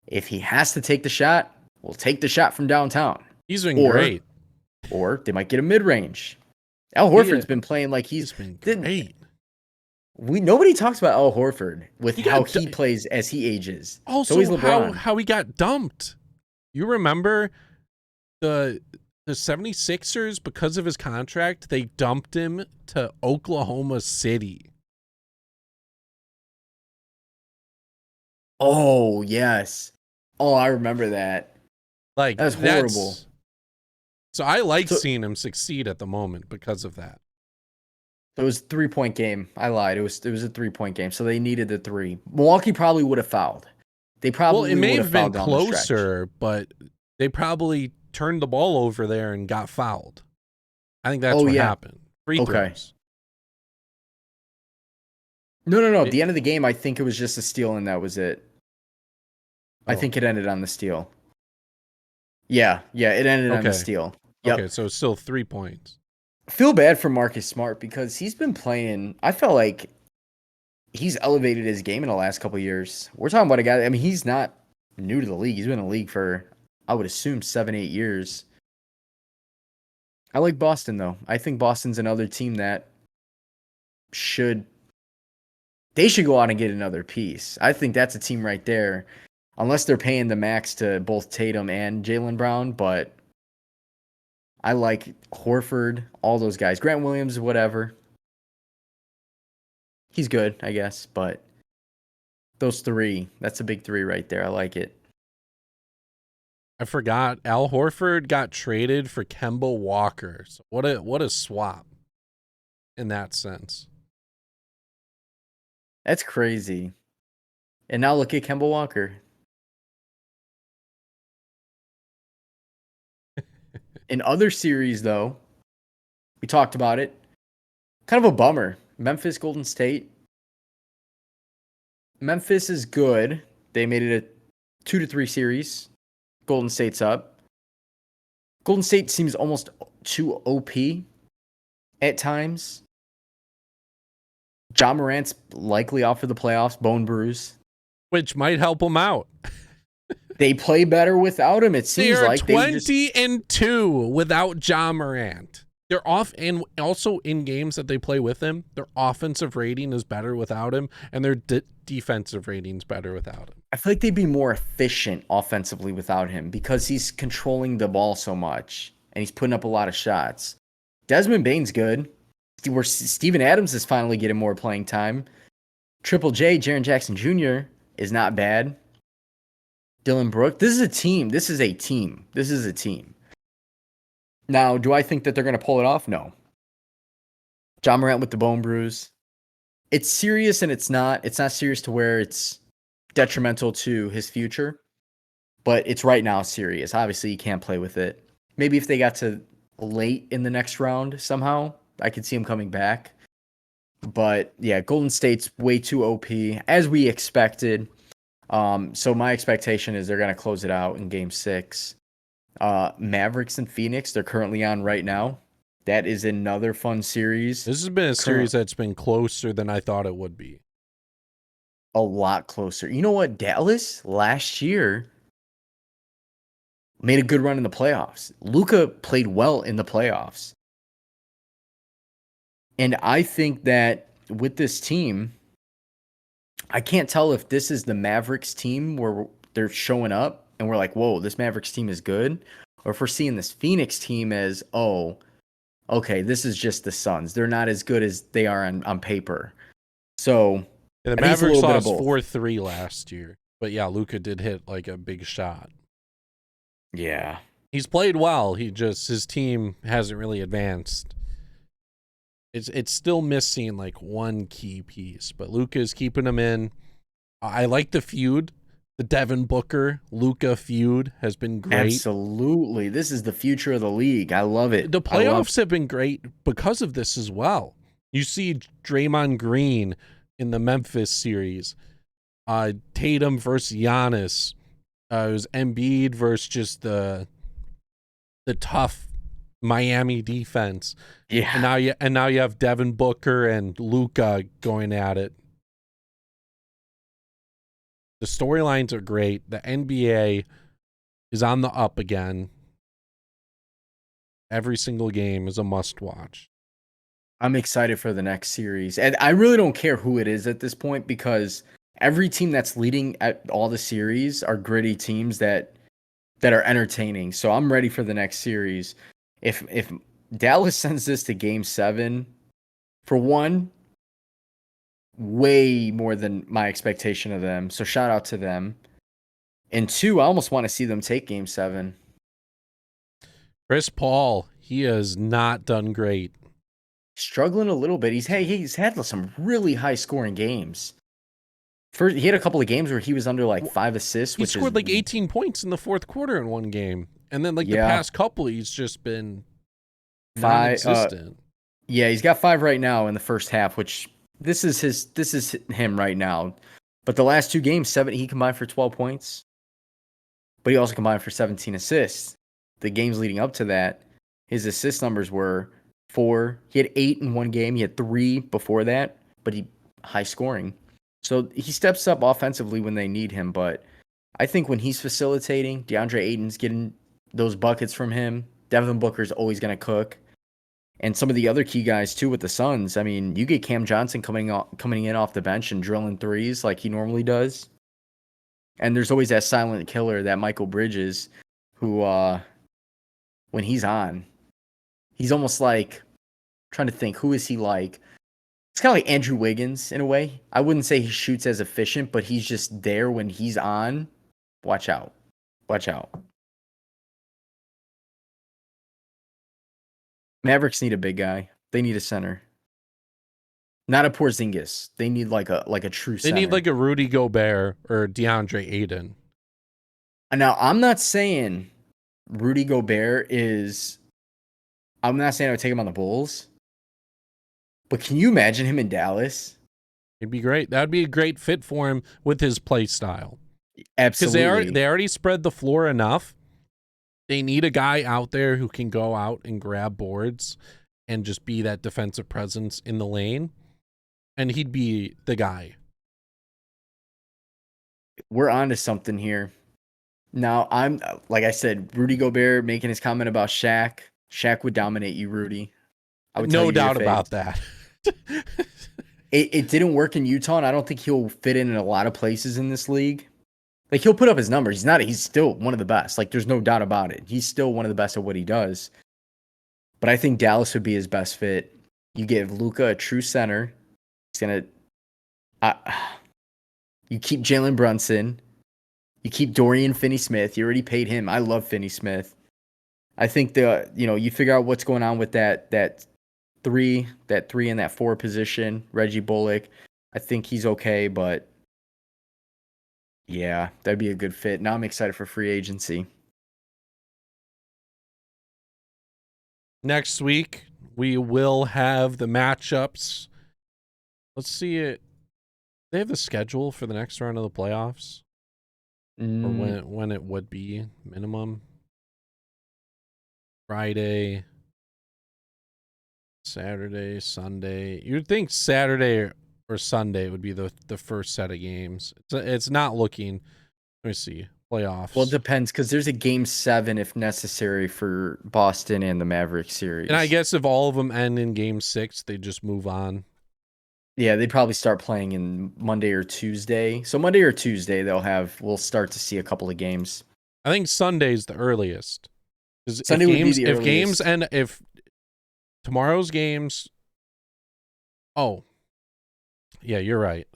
if he has to take the shot, will take the shot from downtown. He's been great. Or they might get a mid-range. Al Horford's been playing like he's been great. Nobody talks about Al Horford with how he plays as he ages. Also, how he got dumped. You remember the 76ers, because of his contract, they dumped him to Oklahoma City. Oh, yes. Oh, I remember that. Like, that was horrible. So I like seeing him succeed at the moment because of that. It was a 3-point game. I lied. It was a 3-point game, so they needed the three. Milwaukee probably would have fouled. They probably it may have been closer, but they probably turned the ball over there and got fouled. I think that's what happened. Free throws. No. At the end of the game, I think it was just a steal, and that was it. I think it ended on the steal. Yeah, it ended on the steal. Yep. Okay, so it's still 3 points. I feel bad for Marcus Smart because he's been playing. I felt like he's elevated his game in the last couple of years. We're talking about a guy. I mean, he's not new to the league. He's been in the league for, I would assume, 7-8 years. I like Boston, though. I think Boston's another team that should go out and get another piece. I think that's a team right there, unless they're paying the max to both Tatum and Jaylen Brown, but I like Horford, all those guys. Grant Williams, whatever. He's good, I guess, but those three, that's a big three right there. I like it. I forgot Al Horford got traded for Kemba Walker. So what a swap in that sense. That's crazy. And now look at Kemba Walker. In other series, though, we talked about it. Kind of a bummer. Memphis, Golden State. Memphis is good. They made it a 2-3 series. Golden State's up. Golden State seems almost too OP at times. Ja Morant's likely out for the playoffs, bone bruise. Which might help him out. They play better without him. It seems they are like 20-2 without Ja Morant. They're off, and also in games that they play with him, their offensive rating is better without him, and their defensive rating's better without him. I feel like they'd be more efficient offensively without him because he's controlling the ball so much and he's putting up a lot of shots. Desmond Bane's good. Steven Adams is finally getting more playing time. Triple J, Jaren Jackson Jr. is not bad. Dylan Brooks. This is a team. Now, do I think that they're going to pull it off? No. Ja Morant with the bone bruise. It's serious and it's not. It's not serious to where it's detrimental to his future, but it's right now serious. Obviously, you can't play with it. Maybe if they got to late in the next round somehow, I could see him coming back. But yeah, Golden State's way too OP, as we expected. So my expectation is they're going to close it out in Game 6. Mavericks and Phoenix, they're currently on right now. That is another fun series. This has been a series that's been closer than I thought it would be. A lot closer. You know what? Dallas last year made a good run in the playoffs. Luka played well in the playoffs. And I think that with this team, I can't tell if this is the Mavericks team where they're showing up and we're like, whoa, this Mavericks team is good. Or if we're seeing this Phoenix team as, oh, okay, this is just the Suns. They're not as good as they are on paper. So the Mavericks lost 4-3 last year. But yeah, Luka did hit like a big shot. Yeah. He's played well. His team hasn't really advanced. It's still missing like one key piece, but Luka's keeping him in. I like the feud. The Devin Booker Luka feud has been great. Absolutely. This is the future of the league. I love it. The playoffs have been great because of this as well. You see Draymond Green in the Memphis series. Tatum versus Giannis. It was Embiid versus just the tough Miami defense. Yeah. And now you have Devin Booker and Luka going at it. The storylines are great. The NBA is on the up again. Every single game is a must watch. I'm excited for the next series. And I really don't care who it is at this point because every team that's leading at all the series are gritty teams that are entertaining. So I'm ready for the next series. If Dallas sends this to game 7, for one, way more than my expectation of them. So shout out to them. And 2, I almost want to see them take game 7. Chris Paul, he has not done great. Struggling a little bit. He's had some really high scoring games. First, he had a couple of games where he was under like 5 assists. He scored like 18 points in the fourth quarter in one game, and then the past couple, he's just been non-existent. Yeah, he's got 5 right now in the first half, which this is him right now. But the last 2 games, 7 he combined for 12 points, but he also combined for 17 assists. The games leading up to that, his assist numbers were 4. He had 8 in one game. He had 3 before that, but he high scoring. So he steps up offensively when they need him, but I think when he's facilitating, DeAndre Ayton's getting those buckets from him. Devin Booker's always going to cook. And some of the other key guys, too, with the Suns. I mean, you get Cam Johnson coming in off the bench and drilling threes like he normally does. And there's always that silent killer, that Michael Bridges, who, when he's on, he's almost like, trying to think, who is he like? It's kind of like Andrew Wiggins in a way. I wouldn't say he shoots as efficient, but he's just there when he's on. Watch out. Watch out. Mavericks need a big guy. They need a center. Not a Porzingis. They need like a true center. They need like a Rudy Gobert or DeAndre Ayton. Now, I'm not saying Rudy Gobert is... I'm not saying I would take him on the Bulls. But can you imagine him in Dallas? It'd be great. That'd be a great fit for him with his play style. Absolutely. Because they already spread the floor enough. They need a guy out there who can go out and grab boards and just be that defensive presence in the lane. And he'd be the guy. We're on to something here. Now, I'm, like I said, Rudy Gobert making his comment about Shaq. Shaq would dominate you, Rudy. I would no doubt about that. It didn't work in Utah, and I don't think he'll fit in a lot of places in this league. Like, he'll put up his numbers. He's still one of the best. Like, there's no doubt about it. He's still one of the best at what he does. But I think Dallas would be his best fit. You give Luka a true center. He's going to... you keep Jalen Brunson. You keep Dorian Finney-Smith. You already paid him. I love Finney-Smith. I think you figure out what's going on with that 3 and that 4 position. Reggie Bullock. I think he's okay, but yeah, that'd be a good fit. Now I'm excited for free agency. Next week, we will have the matchups. Let's see it. They have the schedule for the next round of the playoffs? Or when it would be minimum? Friday, Saturday, Sunday. You'd think Saturday or Sunday would be the first set of games. It's not looking. Let me see. Playoffs. Well, it depends because there's a game 7 if necessary for Boston and the Mavericks series. And I guess if all of them end in game 6, they just move on. Yeah, they'd probably start playing in Monday or Tuesday. So Monday or Tuesday, we'll start to see a couple of games. I think Sunday's the earliest. Sunday would be the earliest. If games and if tomorrow's games, oh, yeah, you're right.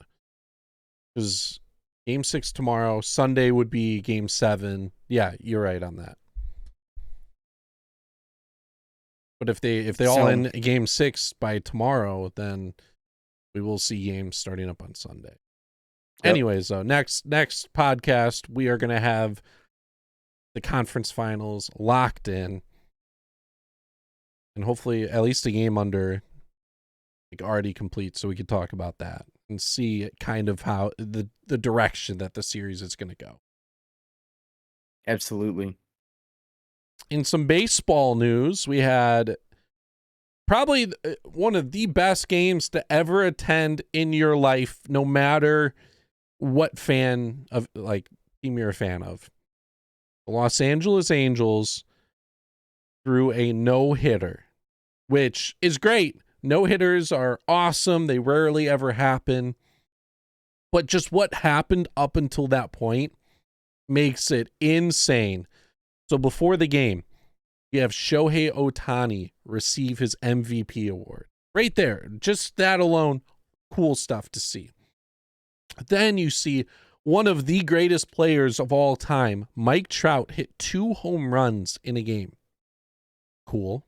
Because game 6 tomorrow, Sunday would be game 7. Yeah, you're right on that. But if they all end game 6 by tomorrow, then we will see games starting up on Sunday. Yep. Anyways, next podcast we are going to have the conference finals locked in, and hopefully at least a game under already complete, so we could talk about that. and see kind of how the direction that the series is going to go. Absolutely. In some baseball news, we had probably one of the best games to ever attend in your life, no matter what fan of like team you're a fan of. The Los Angeles Angels threw a no-hitter, which is great. No-hitters are awesome. They rarely ever happen. But just what happened up until that point makes it insane. So before the game, you have Shohei Ohtani receive his MVP award. Right there. Just that alone, cool stuff to see. Then you see one of the greatest players of all time, Mike Trout, hit 2 home runs in a game. Cool.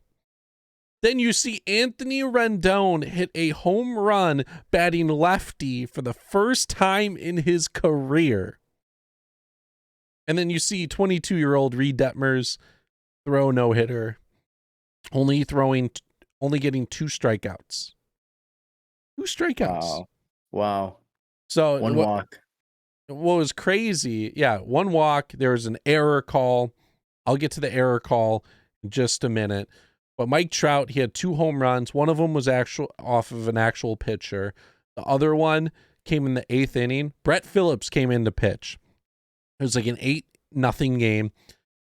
Then you see Anthony Rendon hit a home run batting lefty for the first time in his career. And then you see 22-year-old Reid Detmers throw no-hitter, only getting 2 strikeouts. 2 strikeouts. Wow. So One walk. What was crazy, 1 walk, there was an error call. I'll get to the error call in just a minute. But Mike Trout, he had 2 home runs. One of them was off of an actual pitcher. The other one came in the 8th inning. Brett Phillips came in to pitch. It was like an 8-0 game.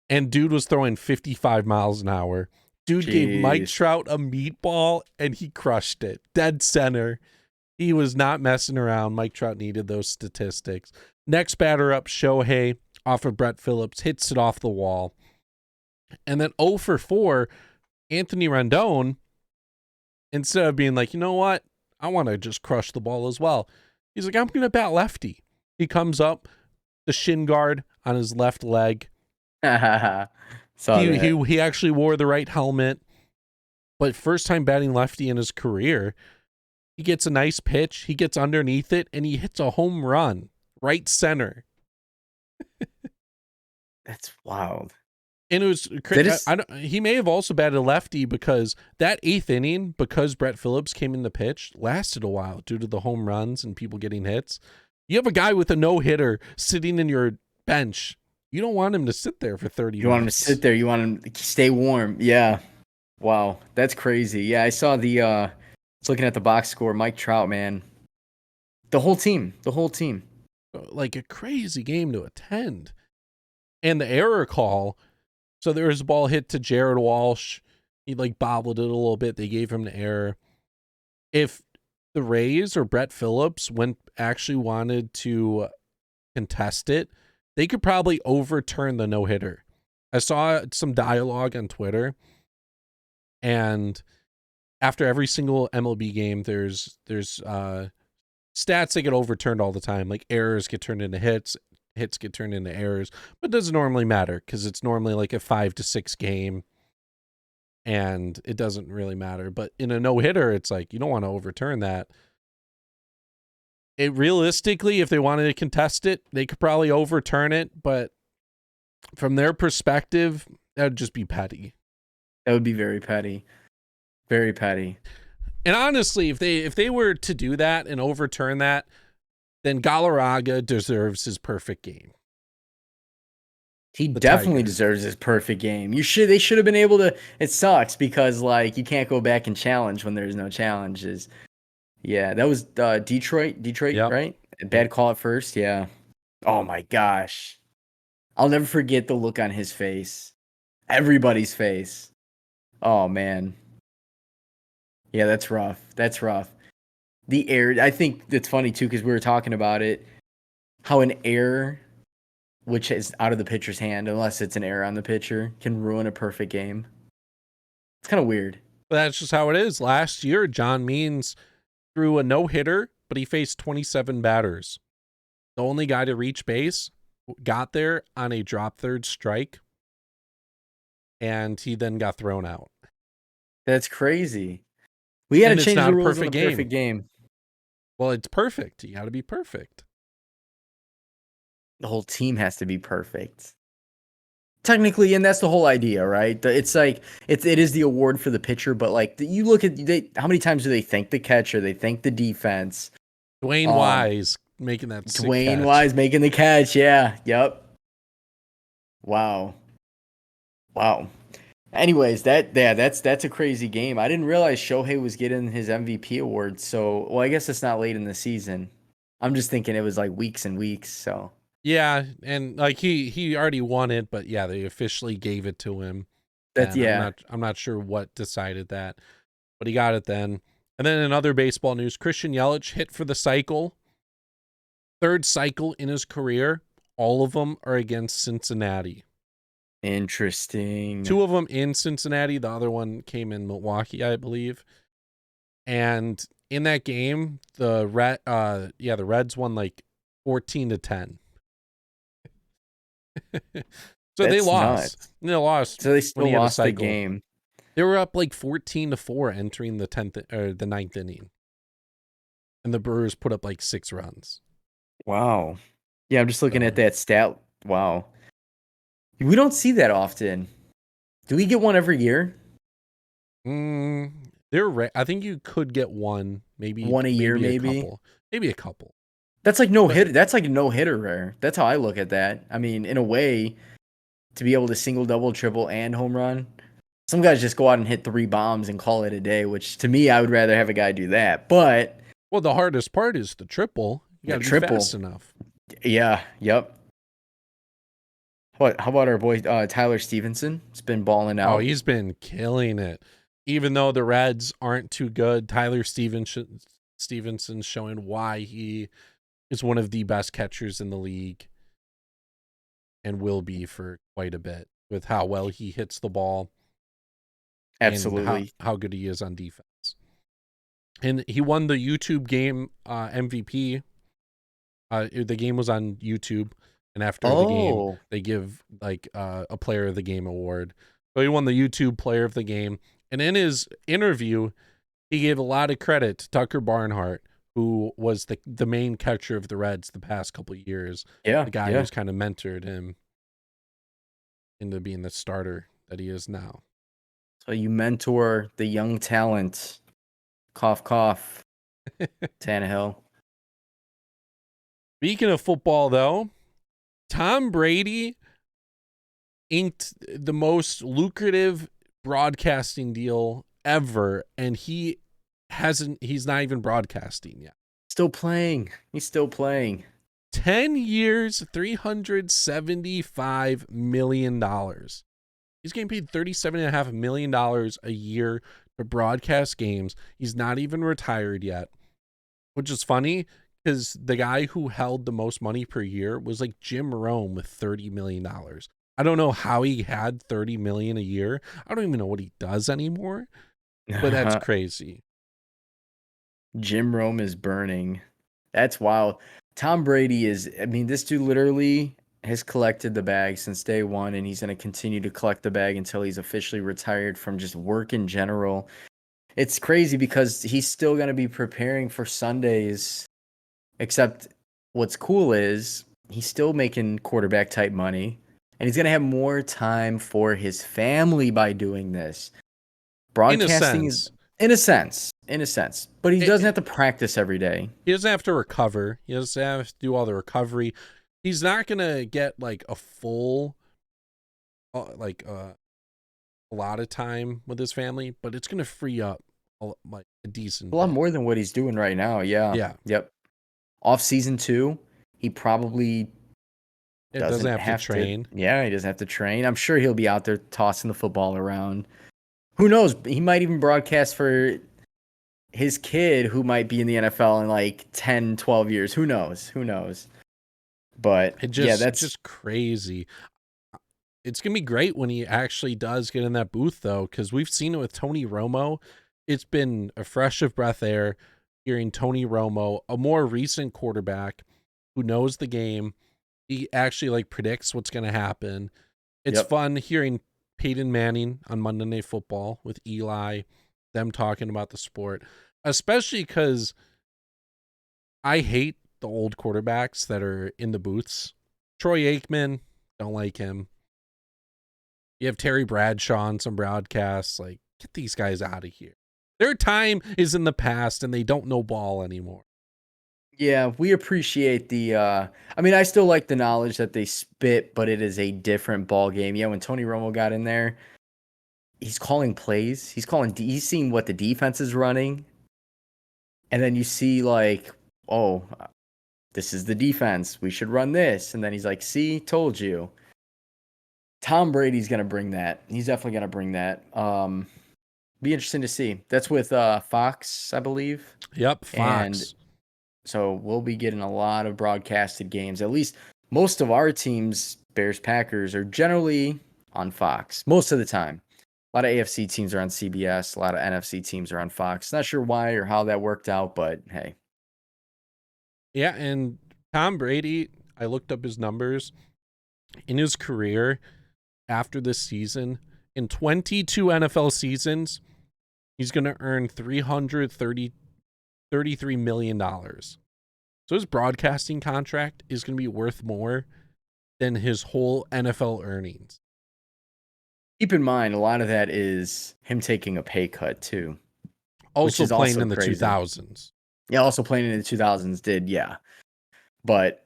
And dude was throwing 55 miles an hour. Dude gave Mike Trout a meatball, and he crushed it. Dead center. He was not messing around. Mike Trout needed those statistics. Next batter up, Shohei, off of Brett Phillips, hits it off the wall. And then 0 for 4, Anthony Rendon, instead of being like, you know what? I want to just crush the ball as well. He's like, I'm going to bat lefty. He comes up, the shin guard on his left leg. He actually wore the right helmet. But first time batting lefty in his career, he gets a nice pitch. He gets underneath it, and he hits a home run right center. That's wild. And it was crazy. He may have also batted lefty because that 8th inning, because Brett Phillips came in the pitch, lasted a while due to the home runs and people getting hits. You have a guy with a no-hitter sitting in your bench. You don't want him to sit there for 30 minutes. You want him to sit there. You want him to stay warm. Yeah. Wow. That's crazy. Yeah, I saw looking at the box score, Mike Trout, man. The whole team. Like a crazy game to attend. And the error call, so there was a ball hit to Jared Walsh. He bobbled it a little bit. They gave him the error. If the Rays or Brett Phillips actually wanted to contest it, they could probably overturn the no-hitter. I saw some dialogue on Twitter, and after every single MLB game, there's stats that get overturned all the time. Like errors get turned into hits get turned into errors, but it doesn't normally matter because it's normally like a 5-6 game, and it doesn't really matter. But in a no-hitter, it's like you don't want to overturn that. Realistically, if they wanted to contest it, they could probably overturn it, but from their perspective, that would just be petty. That would be very petty. Very petty. And honestly, if they were to do that and overturn that, then Galarraga deserves his perfect game. He definitely deserves his perfect game. They should have been able to. It sucks because you can't go back and challenge when there's no challenges. Yeah, that was Detroit, yep. Right? Bad call at first. Yeah. Oh my gosh, I'll never forget the look on his face. Everybody's face. Oh man. Yeah, that's rough. The error, I think it's funny too, because we were talking about it, how an error, which is out of the pitcher's hand, unless it's an error on the pitcher, can ruin a perfect game. It's kind of weird. But that's just how it is. Last year, John Means threw a no-hitter, but he faced 27 batters. The only guy to reach base got there on a drop third strike, and he then got thrown out. That's crazy. We got to change the rules of a perfect game. Well, it's perfect. You got to be perfect. The whole team has to be perfect. Technically, and that's the whole idea, right? It's like it is the award for the pitcher, but you look at how many times do they thank the catcher, they thank the defense, Dwayne Wise making that sick Dwayne catch. Wise making the catch. Yeah. Yep. Wow. Anyways, that's a crazy game. I didn't realize Shohei was getting his MVP award. So, well, I guess it's not late in the season. I'm just thinking it was like weeks and weeks. So Yeah, and like he already won it, but yeah, they officially gave it to him. that's And yeah. I'm not sure what decided that, but he got it then. And then in other baseball news, Christian Yelich hit for the cycle. Third cycle in his career. All of them are against Cincinnati. Interesting. 2 of them in Cincinnati. The other one came in Milwaukee, I believe. And in that game, the Reds won like 14-10. So they That's lost. nuts. They lost So they when still he had a lost the cycle. game. They were up like 14-4 entering the 10th or the 9th inning. And the Brewers put up like 6 runs. Wow. Yeah, I'm just looking So at that stat. Wow. We don't see that often. Do we get one every year? I think you could get one, maybe One a year, a maybe? couple. Maybe a couple. That's like no But hit. That's like a no hitter rare. That's how I look at that. I mean, in a way, to be able to single, double, triple, and home run. Some guys just go out and hit 3 bombs and call it a day, which to me, I would rather have a guy do that. But well, the hardest part is the triple. You got the to be triple, fast enough. yeah, yep. What? How about our boy Tyler Stevenson? It's been balling Oh, out. he's been killing it. Even though the Reds aren't too good, Stevenson's showing why he is one of the best catchers in the league and will be for quite a bit with how well he hits the ball and Absolutely. how good he is on defense. And he won the YouTube game MVP. The game was on YouTube, and after the game, Oh, they give like a Player of the Game award. So he won the YouTube Player of the Game. And in his interview, he gave a lot of credit to Tucker Barnhart, who was the main catcher of the Reds the past couple of years. yeah, The guy yeah. who's kind of mentored him into being the starter that he is now. So you mentor the young talent. Cough, cough. Tannehill. Speaking of football, though, Tom Brady inked the most lucrative broadcasting deal ever, and he's not even broadcasting yet. Still playing. He's still playing. 10 years, $375 million. He's getting paid $37.5 million a year to broadcast games. He's not even retired yet, which is funny because the guy who held the most money per year was like Jim Rome with $30 million. I don't know how he had $30 million a year. I don't even know what he does anymore, but that's crazy. Jim Rome is burning. That's wild. Tom Brady I mean, this dude literally has collected the bag since day one, and he's going to continue to collect the bag until he's officially retired from just work in general. It's crazy because he's still going to be preparing for Sundays, except what's cool is he's still making quarterback type money, and he's going to have more time for his family by doing this. In a Broadcasting is, sense. in a sense, but he doesn't have to practice every day. He doesn't have to recover. He doesn't have to do all the recovery. He's not going to get like a full, a lot of time with his family, but it's going to free up like a decent A lot bit. more than what he's doing right now. Yeah. Yeah. Yep. Off season 2, he probably Doesn't have to train. Yeah, he doesn't have to train. I'm sure he'll be out there tossing the football around. Who knows? He might even broadcast for his kid who might be in the NFL in like 10, 12 years. Who knows? Who knows? But It's just crazy. It's going to be great when he actually does get in that booth, though, because we've seen it with Tony Romo. It's been a fresh of breath air hearing Tony Romo, a more recent quarterback who knows the game. He actually like predicts what's going to happen. It's fun hearing Peyton Manning on Monday Night Football with Eli, them talking about the sport, especially because I hate the old quarterbacks that are in the booths. Troy Aikman, don't like him. You have Terry Bradshaw on some broadcasts. Like, get these guys out of here. Their time is in the past and they don't know ball anymore. Yeah, we appreciate the I mean, I still like the knowledge that they spit, but it is a different ball game. Yeah, when Tony Romo got in there, he's calling plays. He's seeing what the defense is running. And then you see like, oh, this is the defense. We should run this. And then he's like, see, told you. Tom Brady's gonna bring that. He's definitely gonna bring that. Be interesting to see. That's with Fox, I believe. Yep, And Fox. so we'll be getting a lot of broadcasted games. At least most of our teams, Bears, Packers, are generally on Fox most of the time. A lot of AFC teams are on CBS. A lot of NFC teams are on Fox. Not sure why or how that worked out, but hey. Yeah, and Tom Brady, I looked up his numbers in his career after this season. In 22 NFL seasons, he's going to earn $33 million. So his broadcasting contract is going to be worth more than his whole NFL earnings. Keep in mind, a lot of that is him taking a pay cut too, which Also is playing also in the crazy. 2000s. Yeah, also playing in the 2000s did, yeah. But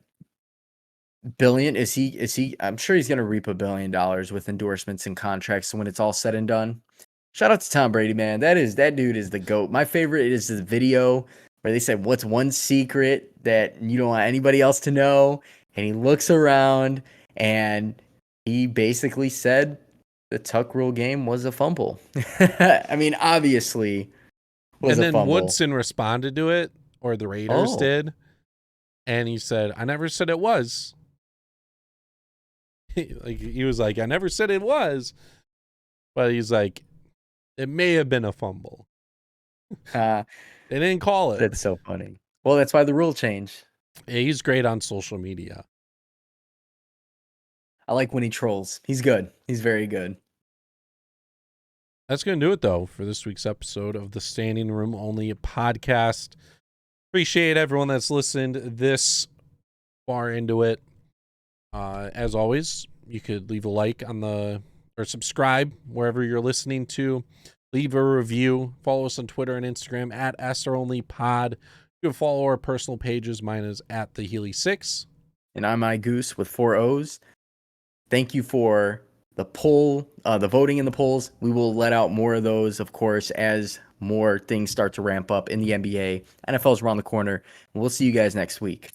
billion is he? I'm sure he's gonna reap $1 billion with endorsements and contracts when it's all said and done. Shout out to Tom Brady, man. That dude is the GOAT. My favorite is the video where they said, "What's one secret that you don't want anybody else to know?" And he looks around and he basically said the tuck rule game was a fumble. I mean, obviously was And a then fumble. Woodson responded to it, or the Raiders Oh, did, and he said, "I never said it was." Like he was like, "I never said it was," but he's like, "It may have been a fumble." uh, They didn't call it. that's so funny. Well, that's why the rule changed. Yeah, he's great on social media. I like when he trolls. He's good. He's very good. That's going to do it, though, for this week's episode of the Standing Room Only podcast. Appreciate everyone that's listened this far into it. As always, you could leave a like or subscribe wherever you're listening to. Leave a review. Follow us on Twitter and Instagram at SROnlyPod. You can follow our personal pages. Mine is at the Healy6. And I'm iGoose with 4 O's. Thank you for the poll, the voting in the polls. We will let out more of those, of course, as more things start to ramp up in the NBA. NFL's around the corner. We'll see you guys next week.